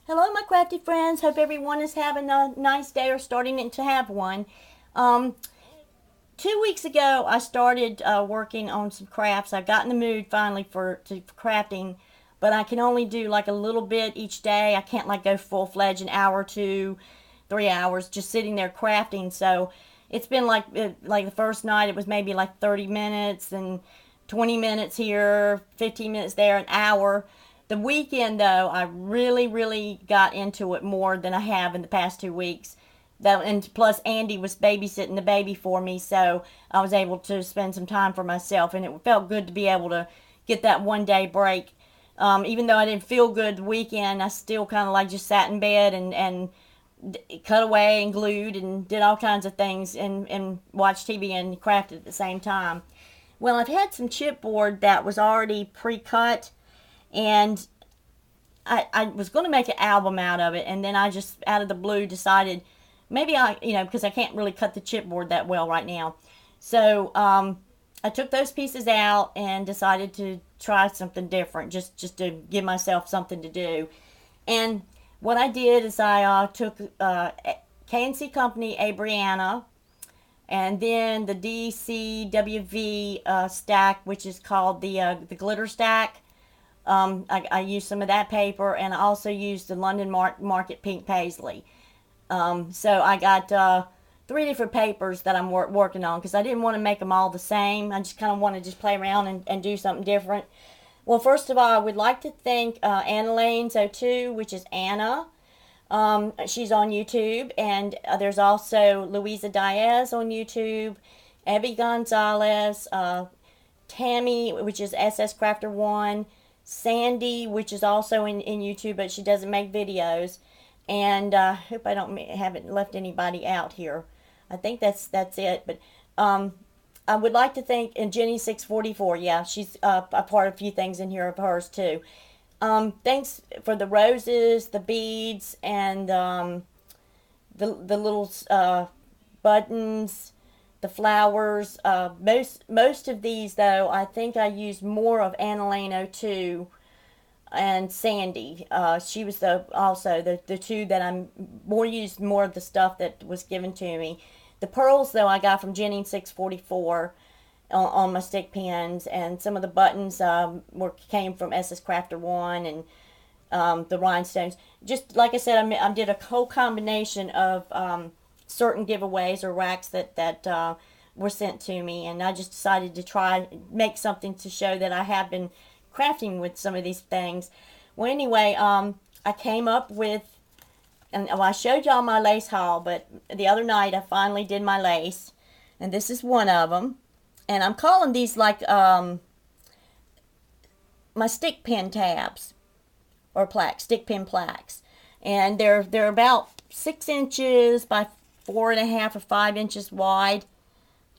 Hello, my crafty friends. Hope everyone is having a nice day or starting to have one. Um, 2 weeks ago, I started working on some crafts. I got in the mood finally for crafting, but I can only do like a little bit each day. I can't like go full fledged an hour, 2, 3 hours just sitting there crafting. So it's been like the first night it was maybe like 30 minutes and 20 minutes here, 15 minutes there, an hour. The weekend though, I really got into it more than I have in the past 2 weeks. That, and plus Andy was babysitting the baby for me, so I was able to spend some time for myself, and it felt good to be able to get that 1 day break. Even though I didn't feel good the weekend, I still kind of like just sat in bed and cut away and glued and did all kinds of things and watched TV and crafted at the same time. Well, I've had some chipboard that was already pre-cut, and I was going to make an album out of it, and then I just out of the blue decided maybe because I can't really cut the chipboard that well right now. So I took those pieces out and decided to try something different, just to give myself something to do. And what I did is I took K&C Company Abriana, and then the DCWV stack, which is called the glitter stack. I used some of that paper, and I also used the London Market Pink Paisley. So I got three different papers that I'm working on because I didn't want to make them all the same. I just kind of want to just play around and do something different. Well, first of all, I would like to thank Anna Lane's 02, which is Anna. She's on YouTube, and there's also Louisa Diaz on YouTube, Abby Gonzalez, Tammy, which is SS Crafter 1, Sandy, which is also in YouTube, but she doesn't make videos. And I hope I haven't left anybody out here. I think that's it. But I would like to thank and Jenny 644. Yeah, she's a part of a few things in here of hers too. Thanks for the roses, the beads, and the little buttons, the flowers. Most of these though, I think I used more of Anna Lane 02 and Sandy. She was the two that I'm more of the stuff that was given to me. The pearls though I got from Jenny 644 on my stick pins, and some of the buttons came from SS Crafter 1, and the rhinestones. Just like I said, I did a whole combination of certain giveaways or racks that were sent to me, and I just decided to try make something to show that I have been crafting with some of these things. Well, anyway, I came up with, and well, I showed y'all my lace haul, but the other night I finally did my lace, and this is one of them. And I'm calling these like my stick pin tabs or plaques, stick pin plaques, and they're about 6 inches by 4.5 or 5 inches wide.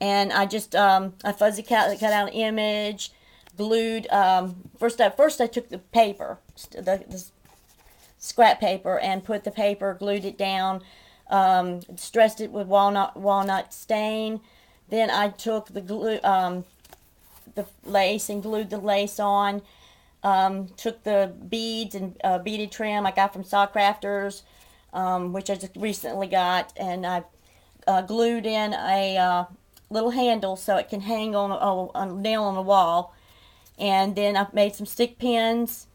And I just I fuzzy cut out an image, glued. First I took the paper, the scrap paper, and put the paper, glued it down, stressed it with walnut stain. Then I took the glue, the lace, and glued the lace on. Took the beads and beaded trim I got from Saw Crafters, which I just recently got, and I glued in a little handle so it can hang on a nail on the wall. And then I've made some stick pins.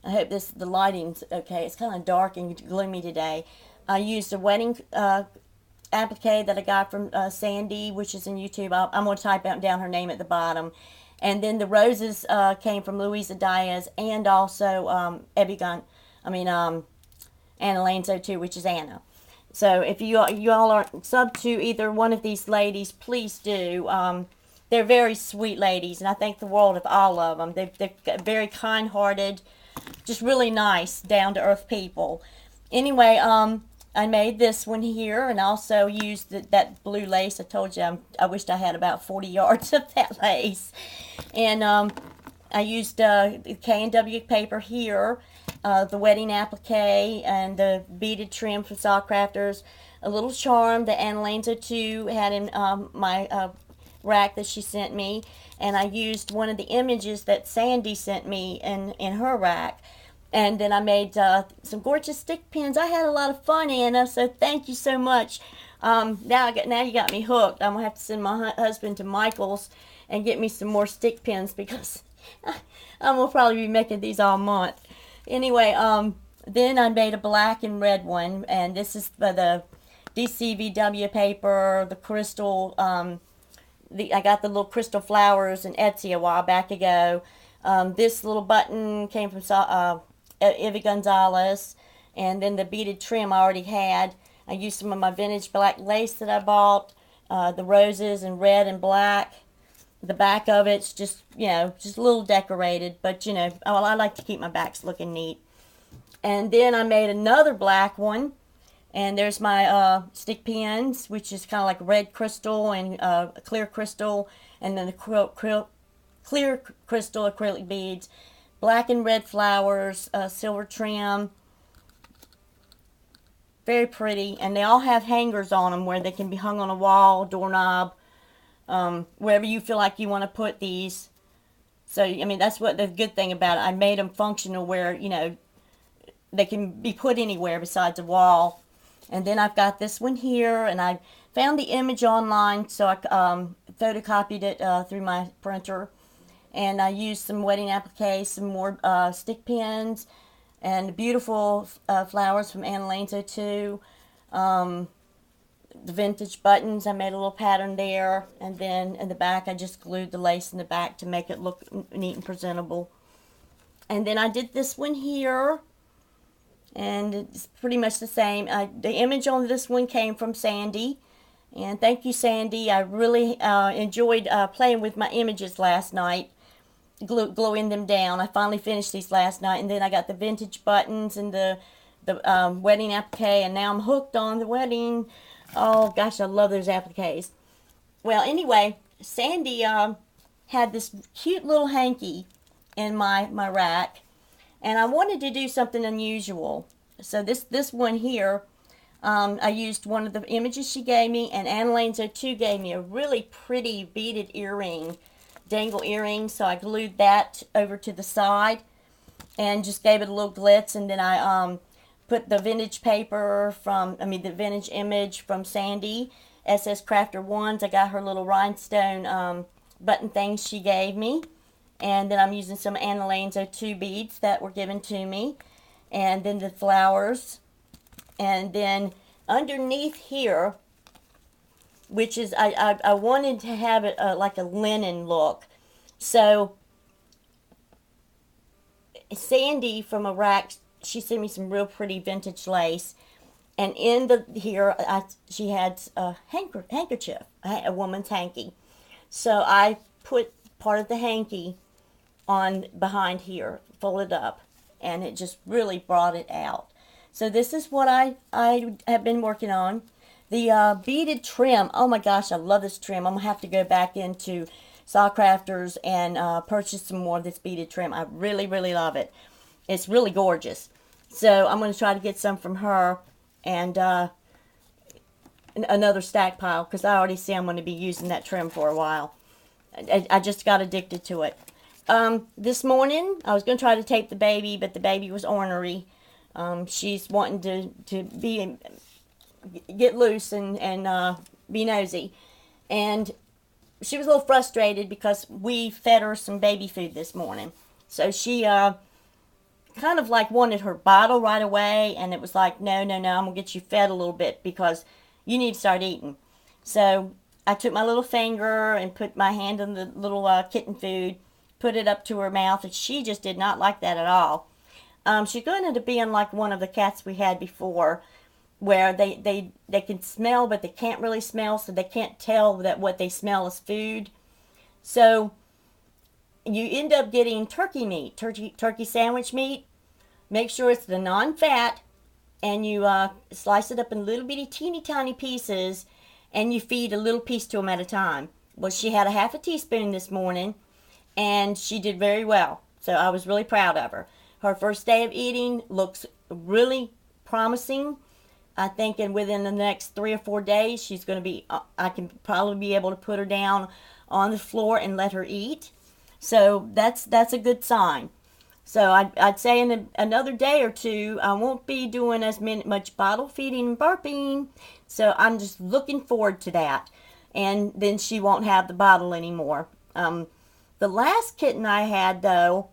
I hope the lighting's okay. It's kind of dark and gloomy today. I used a wedding applique that I got from Sandy, which is in YouTube. I'm going to type out down her name at the bottom. And then the roses came from Louisa Diaz, and also Anna Lane's 02, which is Anna. So if you all are sub to either one of these ladies, please do. They're very sweet ladies, and I thank the world of all of them. They're very kind-hearted, just really nice, down-to-earth people. Anyway, I made this one here, and also used that blue lace. I told you I wished I had about 40 yards of that lace. And I used K&W paper here, the wedding applique, and the beaded trim from Saw Crafters, a little charm that Anna Lane's 02 had in my rack that she sent me, and I used one of the images that Sandy sent me in her rack. And then I made some gorgeous stick pins. I had a lot of fun, Anna, so thank you so much. Now you got me hooked. I'm gonna have to send my husband to Michael's and get me some more stick pins because I'm gonna probably be making these all month. Anyway, then I made a black and red one, and this is for the DCVW paper, the crystal. I got the little crystal flowers in Etsy a while back ago. This little button came from Ivy Gonzalez, and then the beaded trim I already had. I used some of my vintage black lace that I bought, the roses in red and black. The back of it's just, just a little decorated, but I like to keep my backs looking neat. And then I made another black one, and there's my stick pins, which is kind of like red crystal and clear crystal, and then the clear crystal acrylic beads, black and red flowers, silver trim. Very pretty, and they all have hangers on them where they can be hung on a wall, doorknob, wherever you feel like you want to put these. So, I mean, that's what the good thing about it. I made them functional where, they can be put anywhere besides a wall. And then I've got this one here, and I found the image online, so I photocopied it through my printer. And I used some wedding appliques, some more stick pins, and beautiful flowers from Anna Lane's 02. The vintage buttons, I made a little pattern there, and then in the back I just glued the lace in the back to make it look neat and presentable. And then I did this one here, and it's pretty much the same. The image on this one came from Sandy, and thank you, Sandy. I really enjoyed playing with my images last night, gluing them down. I finally finished these last night, and then I got the vintage buttons and the wedding applique, and now I'm hooked on the wedding. Oh gosh, I love those appliques. Well, anyway, Sandy had this cute little hanky in my rack, and I wanted to do something unusual. So this one here, I used one of the images she gave me, and Anna Lane's 02 gave me a really pretty beaded earring, dangle earring. So I glued that over to the side and just gave it a little glitz, and then I put the vintage paper the vintage image from Sandy, SS Crafter Ones. I got her little rhinestone button things she gave me. And then I'm using some Anna Lane's 02 beads that were given to me. And then the flowers. And then underneath here, which is, I wanted to have it like a linen look. So Sandy from a rack, she sent me some real pretty vintage lace, and in she had a handkerchief, a woman's hanky. So I put part of the hanky on behind here, folded up, and it just really brought it out. So this is what I have been working on. The beaded trim, oh my gosh, I love this trim. I'm going to have to go back into Saw Crafters and purchase some more of this beaded trim. I really, really love it. It's really gorgeous. So I'm going to try to get some from her and another stack pile, because I already see I'm going to be using that trim for a while. I just got addicted to it. This morning I was going to try to tape the baby, but the baby was ornery. She's wanting to get loose and be nosy. And she was a little frustrated because we fed her some baby food this morning. So she kind of like wanted her bottle right away, and it was like, no, I'm going to get you fed a little bit because you need to start eating. So I took my little finger and put my hand on the little kitten food, put it up to her mouth, and she just did not like that at all. She's going to be unlike one of the cats we had before, where they can smell, but they can't really smell, so they can't tell that what they smell is food. So you end up getting turkey meat, turkey sandwich meat. Make sure it's the non-fat, and you slice it up in little bitty teeny tiny pieces, and you feed a little piece to them at a time. Well, she had a half a teaspoon this morning, and she did very well. So I was really proud of her. Her first day of eating looks really promising. I think within the next 3 or 4 days, she's going to be, I can probably be able to put her down on the floor and let her eat. So that's a good sign. So I'd say in another day or two, I won't be doing as much bottle feeding and burping. So I'm just looking forward to that. And then she won't have the bottle anymore. The last kitten I had, though,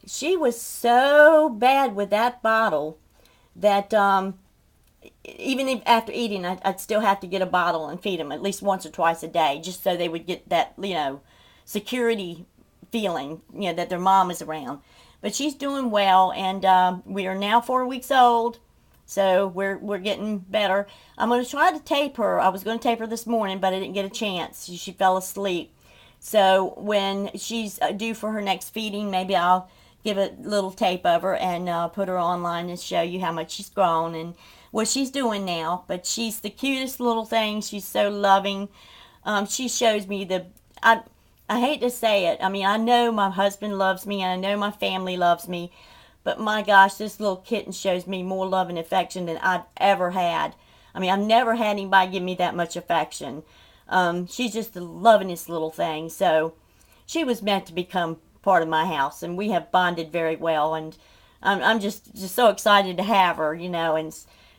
she was so bad with that bottle that even if after eating, I'd still have to get a bottle and feed them at least once or twice a day, just so they would get that, security feeling, that their mom is around. But she's doing well, and we are now 4 weeks old, so we're getting better. I'm going to try to tape her. I was going to tape her this morning, but I didn't get a chance. She fell asleep. So when she's due for her next feeding, maybe I'll give a little tape of her and put her online and show you how much she's grown and what she's doing now. But she's the cutest little thing. She's so loving. She shows me I hate to say it. I mean, I know my husband loves me and I know my family loves me, but my gosh, this little kitten shows me more love and affection than I've ever had. I mean, I've never had anybody give me that much affection. She's just the lovingest little thing. So she was meant to become part of my house, and we have bonded very well. And I'm just so excited to have her, and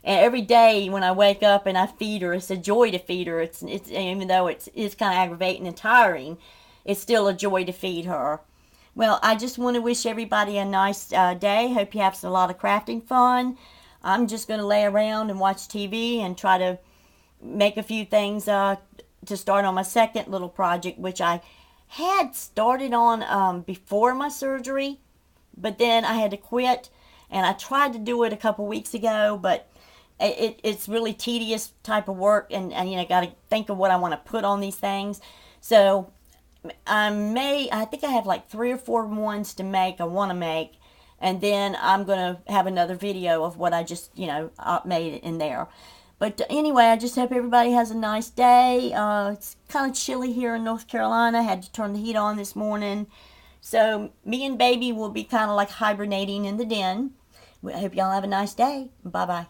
every day when I wake up and I feed her, it's a joy to feed her. It's even though it's kind of aggravating and tiring, it's still a joy to feed her. Well, I just want to wish everybody a nice day. Hope you have a lot of crafting fun. I'm just going to lay around and watch TV and try to make a few things to start on my second little project, which I had started on before my surgery, but then I had to quit, and I tried to do it a couple weeks ago, but it's really tedious type of work, and got to think of what I want to put on these things. So I think I have like 3 or 4 ones to make, I want to make, and then I'm going to have another video of what I just, made in there. But anyway, I just hope everybody has a nice day. It's kind of chilly here in North Carolina. I had to turn the heat on this morning. So me and baby will be kind of like hibernating in the den. I hope y'all have a nice day. Bye-bye.